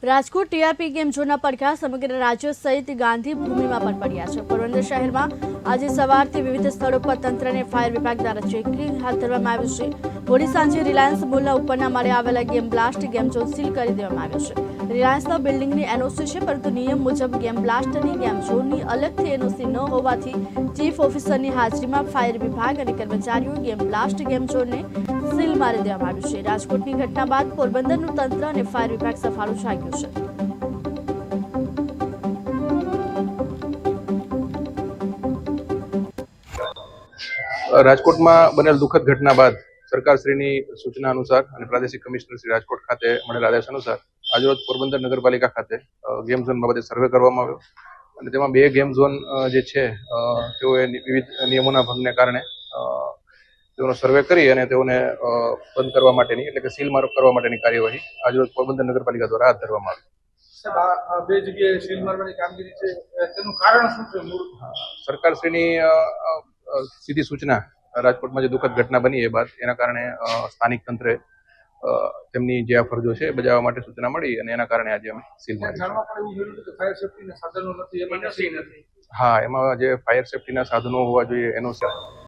Rajkot TRP game ઝોનના પડઘા સમગ્ર રાજ્ય સહિત ગાંધી ભૂમિમાં પણ પડ્યા છે। પોરબંદર શહેરમાં આજે સવારથી વિવિધ સ્થળો પર તંત્ર અને ફાયર વિભાગ દ્વારા ચેકિંગ હાથ ધરવામાં આવ્યું છે। મોડી સાંજે રિલાયન્સ મોલના ઉપરના માળે આવેલા game blast game zone seal કરી દેવામાં આવ્યો છે। રિલાયન્સના બિલ્ડિંગની એનઓસી છે, પરંતુ નિયમ મુજબ ગેમ બ્લાસ્ટની ગેમ ઝોનની અલગથી એનઓસી ન હોવાથી ચીફ ઓફિસરની હાજરીમાં ફાયર વિભાગ અને કર્મચારીઓ ગેમ બ્લાસ્ટ ગેમ ઝોનને સીલ મારી દેવામાં આવ્યું છે। રાજકોટની ઘટના બાદ પોરબંદરનું તંત્ર અને ફાયર વિભાગ સફાળું જાગ્યું છે। રાજકોટમાં બનેલ દુઃખદ ઘટના બાદ સરકારશ્રીની સૂચના અનુસાર અને પ્રાદેશિક કમિશનર શ્રી રાજકોટ ખાતે મળેલ આદેશ અનુસાર આજરોજ પોરબંદર નગરપાલિકા ખાતે ગેમ ઝોન બાબતે સર્વે કરવામાં આવ્યો અને તેમાં 2 ગેમ ઝોન જે છે તેઓએ વિવિધ નિયમોના ભંગને કારણે તેઓનો સર્વે કરી અને તેઓને બંધ કરવા માટેની એટલે કે સીલ માર્ક કરવા માટેની કાર્યવાહી આજરોજ પોરબંદર નગરપાલિકા દ્વારા હાથ ધરવામાં આવી। 2 જગ્યાએ સીલ મારવાની કામગીરી છે, તેનું કારણ શું છે? સરકારશ્રીની સીધી સૂચના રાજકોટમાં જે દુઃખદ ઘટના બની એ બાદ એના કારણે સ્થાનિક તંત્રે તેમની જે આ ફરજો છે બજાવવા માટે સૂચના મળી અને એના કારણે આજે અમે સીલ મારી છે। ફાયર સેફ્ટીના સાધનો નથી, એમાં નથી। હા, એમાં જે ફાયર સેફ્ટીના સાધનો હોવા જોઈએ એનો